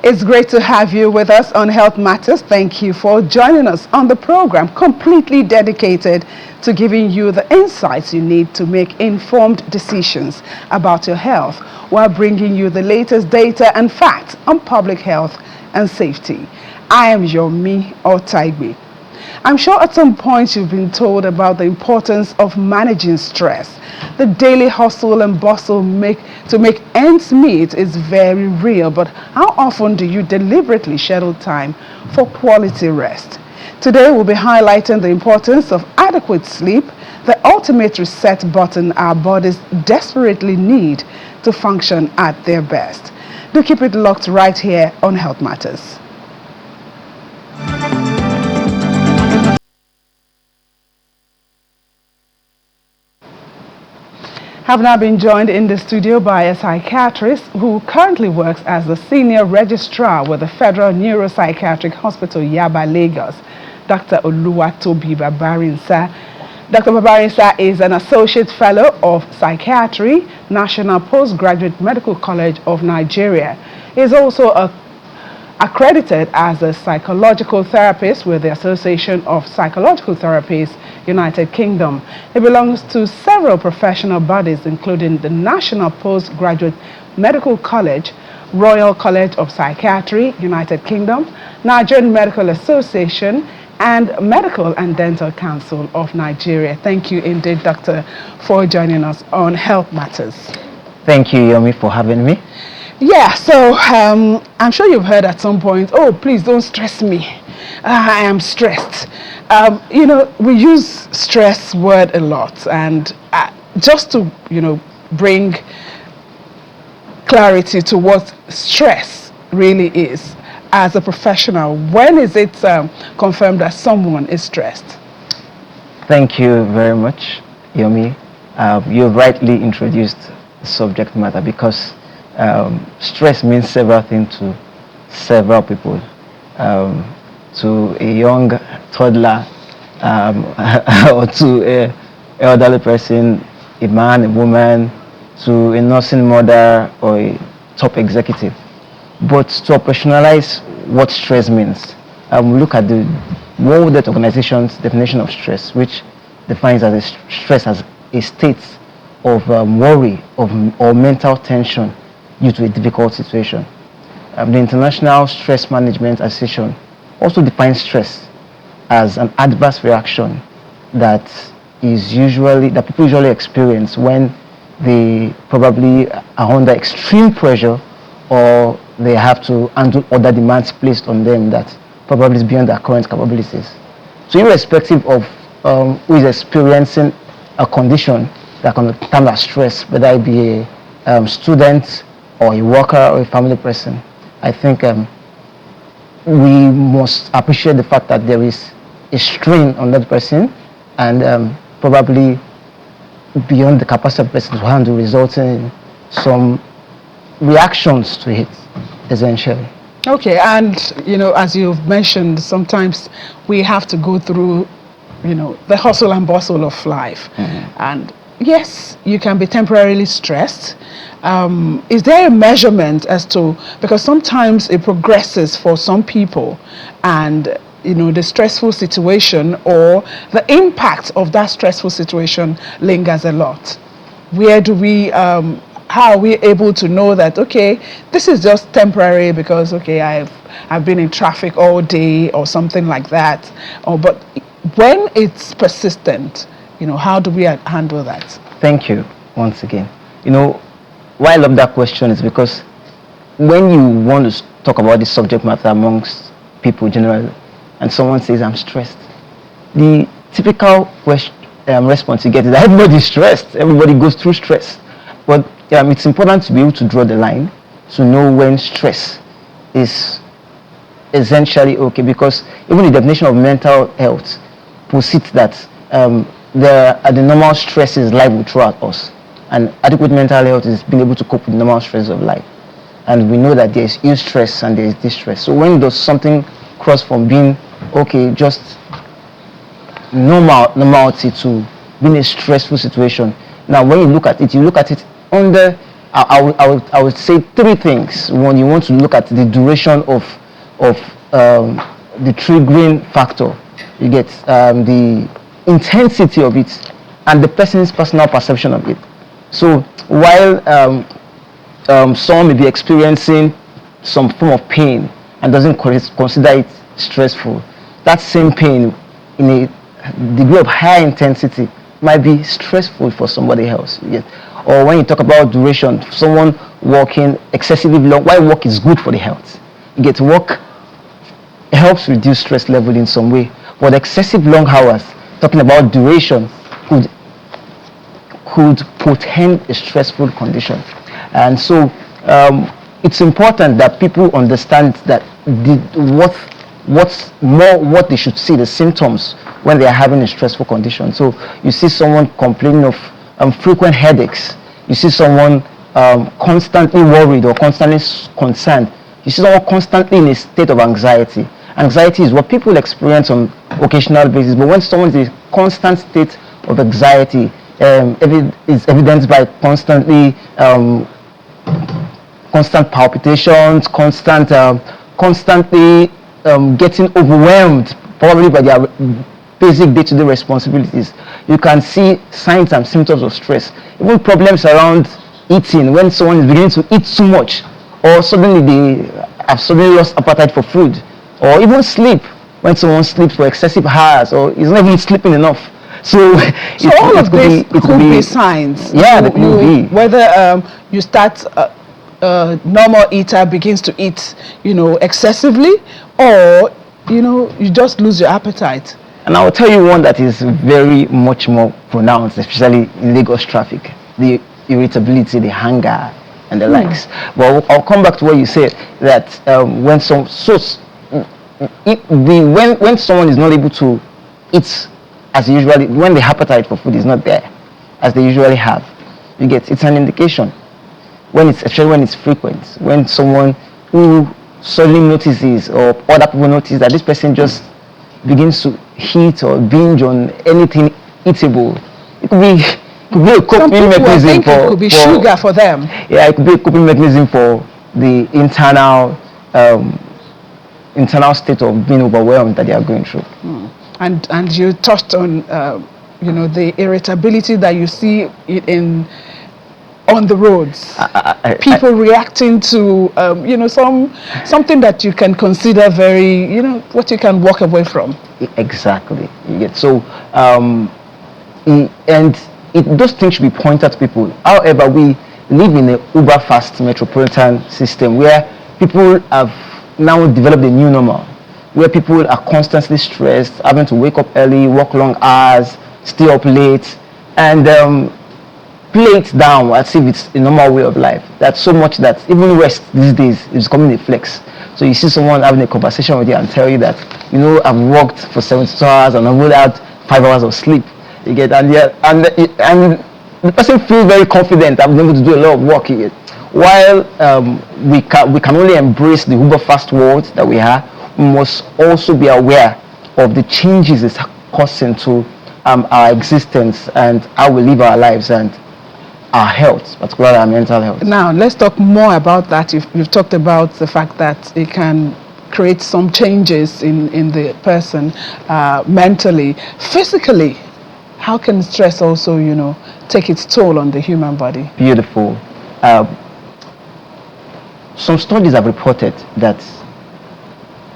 It's great to have you with us on Health Matters. Thank you for joining us on the program, completely dedicated to giving you the insights you need to make informed decisions about your health while bringing you the latest data and facts on public health and safety. I am Yomi Otaigbe. I'm sure at some point you've been told about the importance of managing stress. The daily hustle and bustle to make ends meet is very real, but how often do you deliberately schedule time for quality rest? Today we'll be highlighting the importance of adequate sleep, the ultimate reset button our bodies desperately need to function at their best. Do keep it locked right here on Health Matters. Have now been joined in the studio by a psychiatrist who currently works as the senior registrar with the Federal Neuropsychiatric Hospital, Yaba, Lagos, Dr. Oluwatobi Babarinsa. Dr. Babarinsa is an associate fellow of psychiatry, National Postgraduate Medical College of Nigeria. He is also accredited as a psychological therapist with the Association of Psychological Therapists, United Kingdom. He belongs to several professional bodies, including the National Postgraduate Medical College, Royal College of Psychiatry, United Kingdom, Nigerian Medical Association, and Medical and Dental Council of Nigeria. Thank you indeed, Doctor, for joining us on Health Matters. Thank you, Yomi, for having me. Yeah, so I'm sure you've heard at some point, oh, please don't stress me. I am stressed. You know, we use stress word a lot, and just to, bring clarity to what stress really is as a professional, when is it confirmed that someone is stressed? Thank you very much, Yomi. You've rightly introduced the subject matter because stress means several things to several people. To a young toddler or to an elderly person, a man, a woman, to a nursing mother or a top executive. But to operationalize what stress means, we look at the World Health Organization's definition of stress, which defines as stress as a state of worry or mental tension due to a difficult situation. The International Stress Management Association also defines stress as an adverse reaction that people usually experience when they probably are under extreme pressure or they have to handle other demands placed on them that probably is beyond their current capabilities. So irrespective of who is experiencing a condition that can be termed as stress, whether it be a student or a worker or a family person, I think we must appreciate the fact that there is a strain on that person and probably beyond the capacity of the person to handle, resulting in some reactions to it, essentially. Okay, and as you've mentioned, sometimes we have to go through, the hustle and bustle of life. Mm-hmm. And yes, you can be temporarily stressed. Is there a measurement as to, because sometimes it progresses for some people and the stressful situation or the impact of that stressful situation lingers a lot. Where do we, how are we able to know that, okay, this is just temporary because, okay, I've been in traffic all day or something like that. But when it's persistent, how do we handle that? Thank you once again. Why I love that question is because when you want to talk about this subject matter amongst people generally, and someone says, I'm stressed, the typical response you get is that everybody's stressed, everybody goes through stress. But it's important to be able to draw the line to know when stress is essentially okay, because even the definition of mental health posits that there are the normal stresses life will throw at us. And adequate mental health is being able to cope with normal stress of life. And we know that there is eustress and there is distress. So when does something cross from being okay, just normality to being a stressful situation? Now, when you look at it under I would say three things. One, you want to look at the duration of the triggering factor. You get the intensity of it and the person's personal perception of it. So while someone may be experiencing some form of pain and doesn't consider it stressful, that same pain in a degree of high intensity might be stressful for somebody else. Yes. Or when you talk about duration, someone working excessively long, why work is good for the health. You get work helps reduce stress level in some way, but excessive long hours, talking about duration, could portend a stressful condition. And so it's important that people understand that what they should see, the symptoms when they are having a stressful condition. So you see someone complaining of frequent headaches, you see someone constantly worried or constantly concerned, you see someone constantly in a state of anxiety. Anxiety is what people experience on occasional basis, but when someone is in a constant state of anxiety, is evidenced by constantly constant palpitations, constantly getting overwhelmed, probably by their basic day-to-day responsibilities. You can see signs and symptoms of stress. Even problems around eating, when someone is beginning to eat too much, or suddenly they have suddenly lost appetite for food, or even sleep, when someone sleeps for excessive hours or is not even sleeping enough. So all of this could be signs. Yeah, that could be. Whether you start normal eater begins to eat, excessively, or you just lose your appetite. And I will tell you one that is very much more pronounced, especially in Lagos traffic: the irritability, the hunger, and the likes. But I'll come back to what you said, that when someone is not able to eat as usually, when the appetite for food is not there as they usually have, it's an indication. Especially when it's frequent, when someone who suddenly notices or other people notice that this person just begins to eat or binge on anything eatable, it could be a coping mechanism for. It could be sugar for them. Yeah, it could be a coping mechanism for the internal state of being overwhelmed that they are going through. And you touched on the irritability that you see on the roads, people reacting to something that you can consider very what you can walk away from. Exactly. So and those things should be pointed to people. However, we live in a uber fast metropolitan system where people have now developed a new normal, where people are constantly stressed, having to wake up early, work long hours, stay up late, and play it down as if it's a normal way of life. That's so much that even rest these days is becoming a flex. So you see someone having a conversation with you and tell you that, I've worked for 72 hours and I've only had 5 hours of sleep. You get, and the person feels very confident, I'm able to do a lot of work here. While we can only embrace the uber fast world that we have, we must also be aware of the changes it's causing to our existence and how we live our lives and our health, particularly our mental health. Now, let's talk more about that. You've talked about the fact that it can create some changes in the person mentally. Physically, how can stress also, take its toll on the human body? Beautiful. Some studies have reported that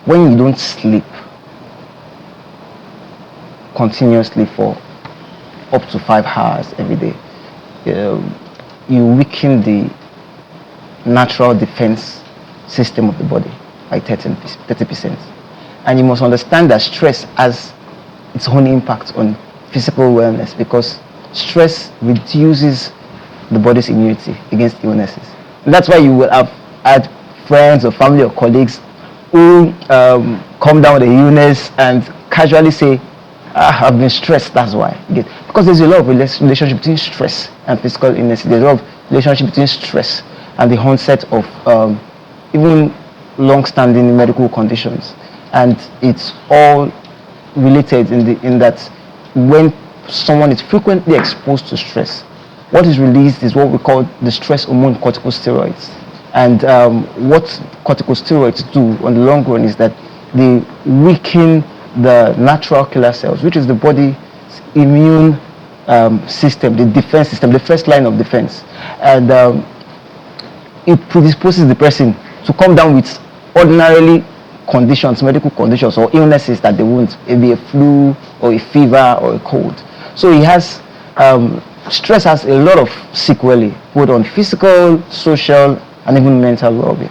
when you don't sleep continuously for up to 5 hours every day, you weaken the natural defense system of the body by 30%. And you must understand that stress has its own impact on physical wellness, because stress reduces the body's immunity against illnesses. And that's why you will have had friends or family or colleagues who come down with a illness and casually say, I've been stressed, that's why. Because there's a lot of relationship between stress and physical illness. There's a lot of relationship between stress and the onset of even long-standing medical conditions. And it's all related in that when someone is frequently exposed to stress, what is released is what we call the stress hormone corticosteroids. And what corticosteroids do on the long run is that they weaken the natural killer cells, which is the body's immune system, the defense system, the first line of defense. And it predisposes the person to come down with ordinarily conditions, medical conditions or illnesses that they won't. It be a flu or a fever or a cold. So he has stress has a lot of sequelae, both on physical, social, and even mental well-being.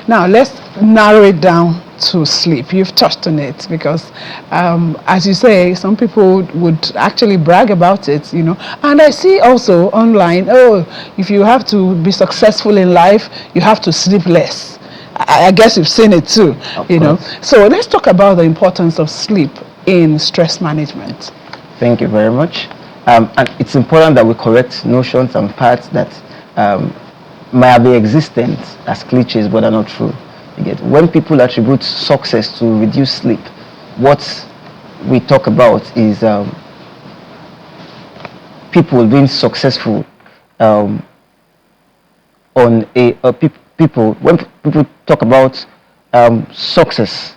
Now let's narrow it down to sleep. You've touched on it because, as you say, some people would actually brag about it, you know. And I see also online, oh, if you have to be successful in life, you have to sleep less. I guess you've seen it too, you know. So let's talk about the importance of sleep in stress management. Thank you very much. And it's important that we correct notions and parts that might be existent as cliches, but are not true. You get, when people attribute success to reduced sleep, what we talk about is people being successful on people. When people talk about success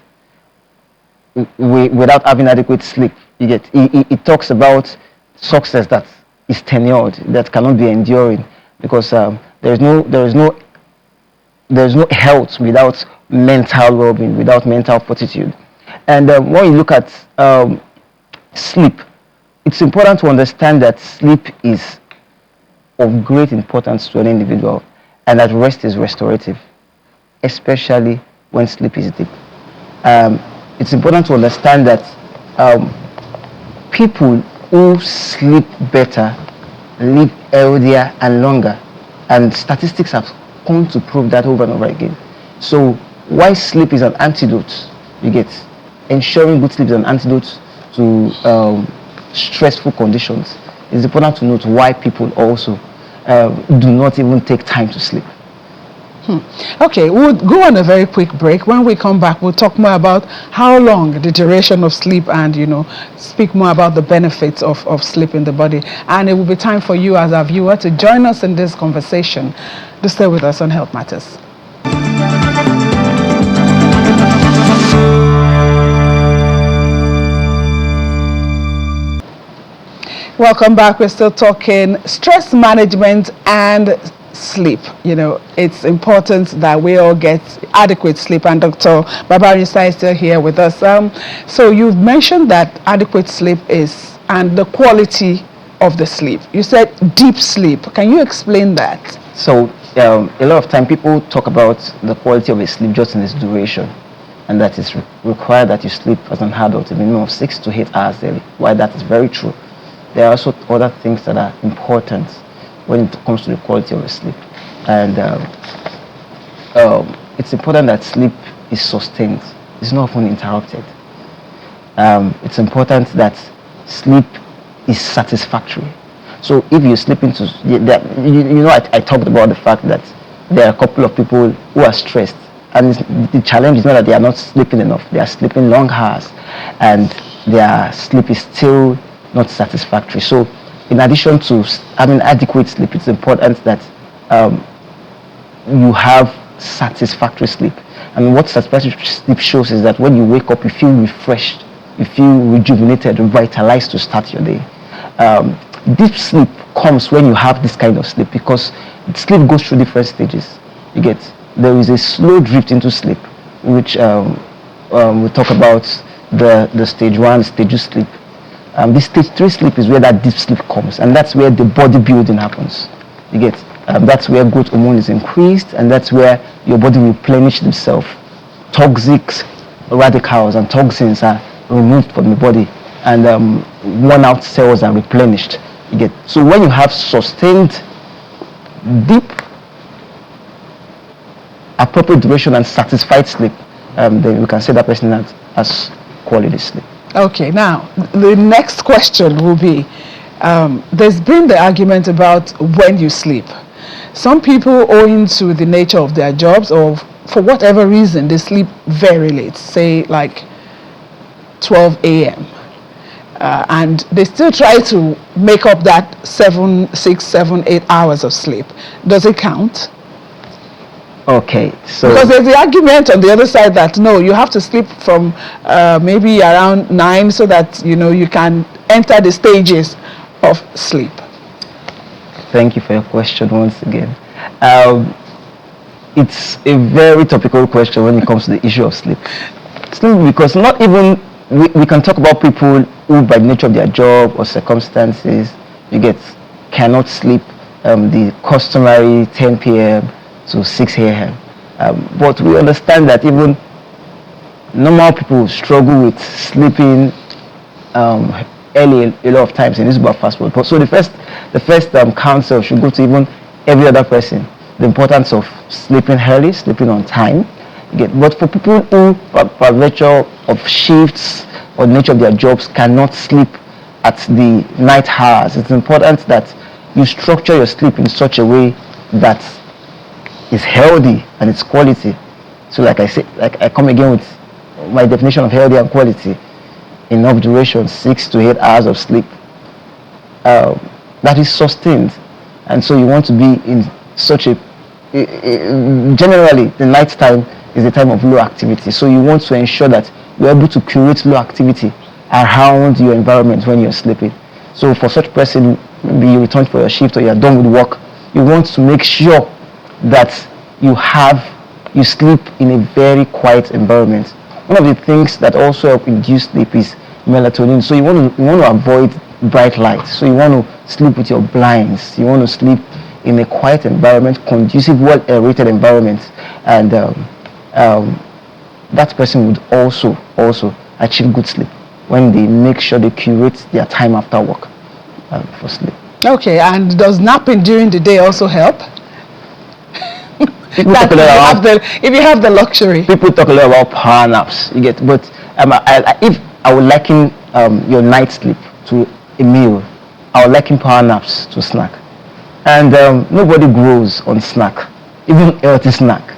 without having adequate sleep, you get, it talks about success that is tenured, that cannot be enduring, because there is no health without mental well-being, without mental fortitude. And when you look at sleep, it's important to understand that sleep is of great importance to an individual, and that rest is restorative, especially when sleep is deep. It's important to understand that people who sleep better live healthier and longer, and statistics have come to prove that over and over again. So why sleep is an antidote, you get, ensuring good sleep is an antidote to stressful conditions. It's important to note why people also do not even take time to sleep. Okay, we'll go on a very quick break. When we come back, we'll talk more about how long the duration of sleep, and speak more about the benefits of sleep in the body. And it will be time for you as our viewer to join us in this conversation. Do stay with us on Health Matters. Welcome back. We're still talking stress management and sleep. It's important that we all get adequate sleep, and Dr. Babarisa is still here with us. So you've mentioned that adequate sleep is, and the quality of the sleep. You said deep sleep. Can you explain that? So a lot of time people talk about the quality of a sleep just in its duration, and that is required that you sleep as an adult a minimum of 6 to 8 hours daily. While that is very true, there are also other things that are important when it comes to the quality of the sleep. And it's important that sleep is sustained. It's not often interrupted. It's important that sleep is satisfactory. So if you sleep into, I talked about the fact that there are a couple of people who are stressed, and the challenge is not that they are not sleeping enough. They are sleeping long hours, and their sleep is still not satisfactory. So in addition to having adequate sleep, it's important that you have satisfactory sleep. And what satisfactory sleep shows is that when you wake up, you feel refreshed, you feel rejuvenated, revitalized to start your day. Deep sleep comes when you have this kind of sleep, because sleep goes through different stages. There is a slow drift into sleep, which we talk about the stage 1, stage 2 sleep. The stage 3 sleep is where that deep sleep comes, and that's where the body building happens. That's where growth hormone is increased, and that's where your body replenishes itself. Toxic radicals and toxins are removed from the body, and worn out cells are replenished. So when you have sustained, deep, appropriate duration and satisfied sleep, then we can say that person has quality sleep. Okay, now the next question will be, there's been the argument about when you sleep. Some people, owing to the nature of their jobs or for whatever reason, they sleep very late, say like 12 a.m. and they still try to make up that 6, 7, 8 hours of sleep. Does it count? Okay, so because there's the argument on the other side that no, you have to sleep from maybe around 9 so that you can enter the stages of sleep. Thank you for your question once again. It's a very topical question when it comes to the issue of sleep. Sleep, because not even we can talk about people who, by the nature of their job or circumstances, cannot sleep the customary 10 p.m. to 6 a.m. But we understand that even normal people struggle with sleeping early a lot of times in this fast world. So the first counsel should go to even every other person: the importance of sleeping early, sleeping on time. But for people who, by virtue of shifts or nature of their jobs, cannot sleep at the night hours, it's important that you structure your sleep in such a way that is healthy and it's quality. So like I say, I come again with my definition of healthy and quality: enough duration, 6 to 8 hours of sleep that is sustained. And so you want to be in such a generally the night time is the time of low activity, so you want to ensure that you're able to curate low activity around your environment when you're sleeping. So for such person, maybe you return for your shift or you're done with work, you want to make sure that you sleep in a very quiet environment. One of the things that also help induce sleep is melatonin. So you want to avoid bright light. So you want to sleep with your blinds. You want to sleep in a quiet environment, conducive, well aerated environment, and that person would also achieve good sleep when they make sure they curate their time after work for sleep. Okay, and does napping during the day also help? If you have the luxury. People talk a lot about power naps. But if I would liken your night sleep to a meal, I would liken power naps to snack. And nobody grows on snack, even healthy snack.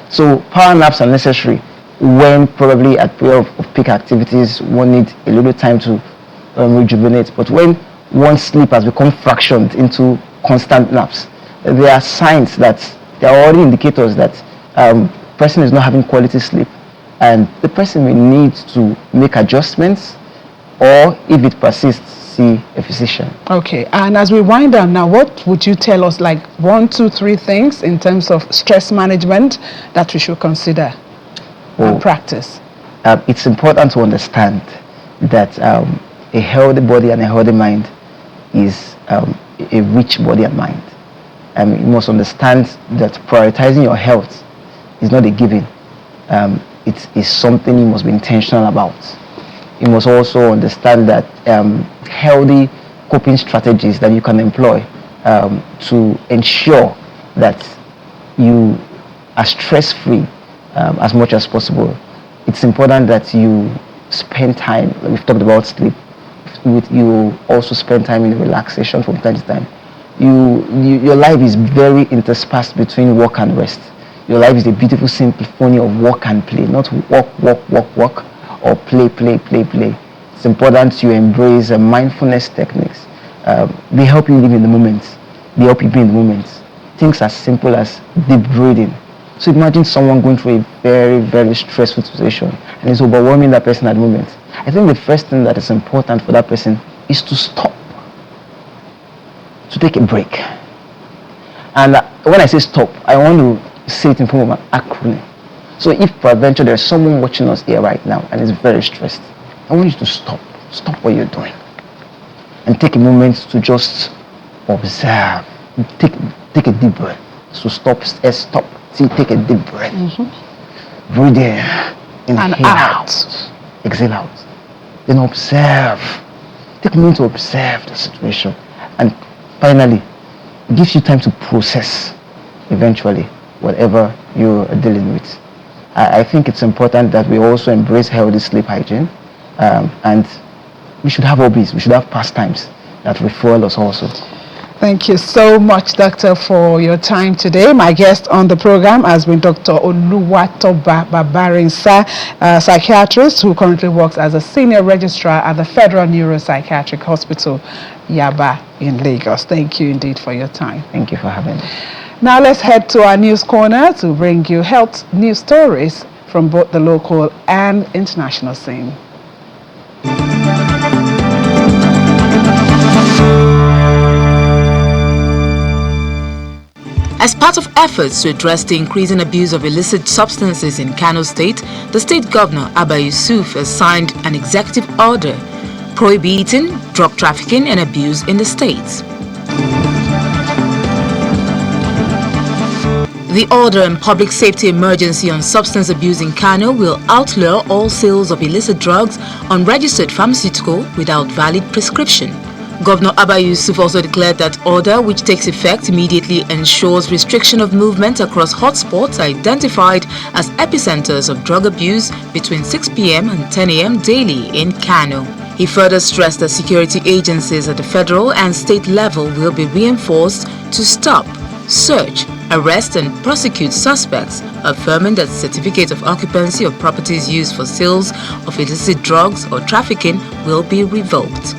So power naps are necessary when probably at period of peak activities one needs a little time to rejuvenate. But when one's sleep has become fractioned into constant naps, there are signs that there are already indicators that person is not having quality sleep, and the person may need to make adjustments, or if it persists, see a physician. Okay, and as we wind down now, what would you tell us, like 1, 2, 3 things in terms of stress management that we should consider and practice? It's important to understand that a healthy body and a healthy mind is a rich body and mind. You must understand that prioritizing your health is not a given. It is something you must be intentional about. You must also understand that healthy coping strategies that you can employ to ensure that you are stress-free as much as possible. It's important that you spend time, we've talked about sleep, you also spend time in relaxation from time to time. Your life is very interspersed between work and rest. Your life is a beautiful symphony of work and play, not work, or play. It's important you embrace mindfulness techniques. They help you live in the moment. They help you be in the moment. Things as simple as deep breathing. So imagine someone going through a very, very stressful situation and it's overwhelming that person at the moment. I think the first thing that is important for that person is to stop, to take a break. And when I say stop, I want to say it in form of an acronym. So if peradventure there's someone watching us here right now and is very stressed, I want you to stop what you're doing and take a moment to just observe. Take a deep breath. So stop. See, take a deep breath. Breathe in, inhale out, exhale out. Then observe. Take a moment to observe the situation, and finally, it gives you time to process eventually whatever you're dealing with. I think it's important that we also embrace healthy sleep hygiene, and we should have hobbies, we should have pastimes that will fuel us also. Thank you so much, Doctor, for your time today. My guest on the program has been Dr. Oluwatoba Babarinsa, a psychiatrist who currently works as a senior registrar at the Federal Neuropsychiatric Hospital, Yaba, in Lagos. Thank you indeed for your time. Thank you for having me. Now let's head to our news corner to bring you health news stories from both the local and international scene. As part of efforts to address the increasing abuse of illicit substances in Kano State, the state governor, Abba Yusuf, has signed an executive order prohibiting drug trafficking and abuse in the state. The order and public safety emergency on substance abuse in Kano will outlaw all sales of illicit drugs on registered pharmaceutical without valid prescription. Governor Abba Yusuf also declared that order, which takes effect immediately, ensures restriction of movement across hotspots identified as epicenters of drug abuse between 6 p.m. and 10 a.m. daily in Kano. He further stressed that security agencies at the federal and state level will be reinforced to stop, search, arrest and prosecute suspects, affirming that certificate of occupancy of properties used for sales of illicit drugs or trafficking will be revoked.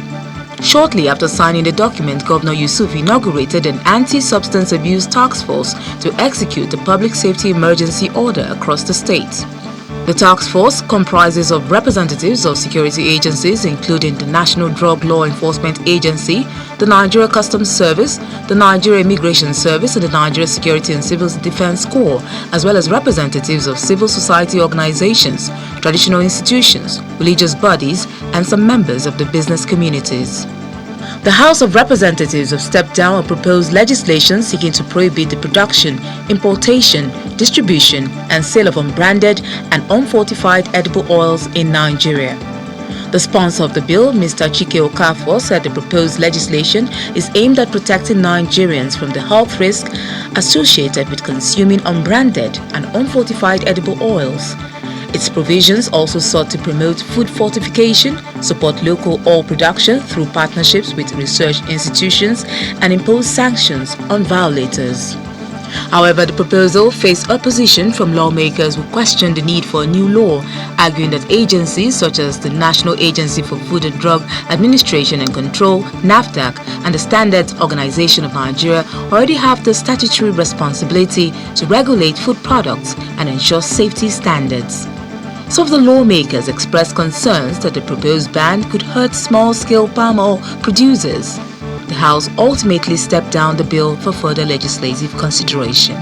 Shortly after signing the document, Governor Yusuf inaugurated an anti-substance abuse task force to execute the public safety emergency order across the state. The task force comprises of representatives of security agencies including the National Drug Law Enforcement Agency, the Nigeria Customs Service, the Nigeria Immigration Service and the Nigeria Security and Civil Defense Corps, as well as representatives of civil society organizations, traditional institutions, religious bodies, and some members of the business communities. The House of Representatives have stepped down on proposed legislation seeking to prohibit the production, importation, distribution, and sale of unbranded and unfortified edible oils in Nigeria. The sponsor of the bill, Mr. Chike Okafor, said the proposed legislation is aimed at protecting Nigerians from the health risk associated with consuming unbranded and unfortified edible oils. Its provisions also sought to promote food fortification, support local oil production through partnerships with research institutions, and impose sanctions on violators. However, the proposal faced opposition from lawmakers who questioned the need for a new law, arguing that agencies such as the National Agency for Food and Drug Administration and Control, NAFDAC, and the Standards Organization of Nigeria already have the statutory responsibility to regulate food products and ensure safety standards. Some of the lawmakers expressed concerns that the proposed ban could hurt small-scale palm oil producers. The House ultimately stepped down the bill for further legislative consideration.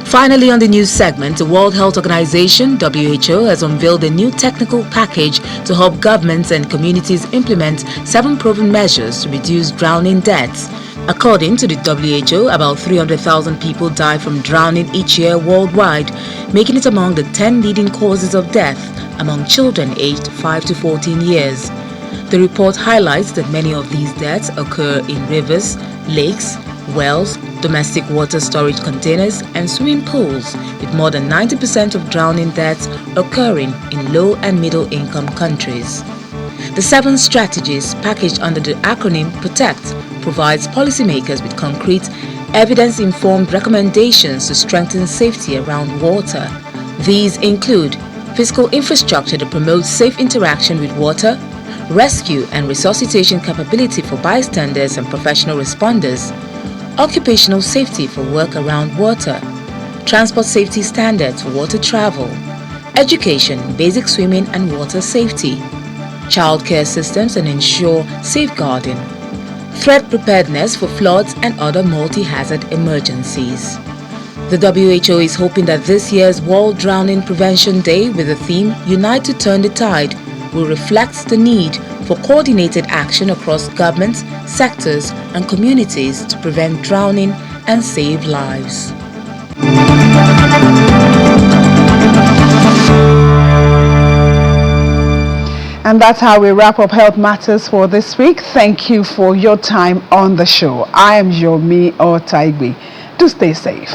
Finally, on the news segment, the World Health Organization, WHO, has unveiled a new technical package to help governments and communities implement 7 proven measures to reduce drowning deaths. According to the WHO, about 300,000 people die from drowning each year worldwide, making it among the 10 leading causes of death among children aged 5 to 14 years. The report highlights that many of these deaths occur in rivers, lakes, wells, domestic water storage containers, and swimming pools, with more than 90% of drowning deaths occurring in low and middle income countries. The 7 strategies packaged under the acronym PROTECT provides policymakers with concrete, evidence-informed recommendations to strengthen safety around water. These include physical infrastructure to promote safe interaction with water, rescue and resuscitation capability for bystanders and professional responders, occupational safety for work around water, transport safety standards for water travel, education, basic swimming and water safety, childcare systems and ensure safeguarding, threat preparedness for floods and other multi-hazard emergencies. The WHO is hoping that this year's World Drowning Prevention Day, with the theme Unite to Turn the Tide, will reflect the need for coordinated action across governments, sectors and communities to prevent drowning and save lives. And that's how we wrap up Health Matters for this week. Thank you for your time on the show. I am Yomi Otaigbe. Do stay safe.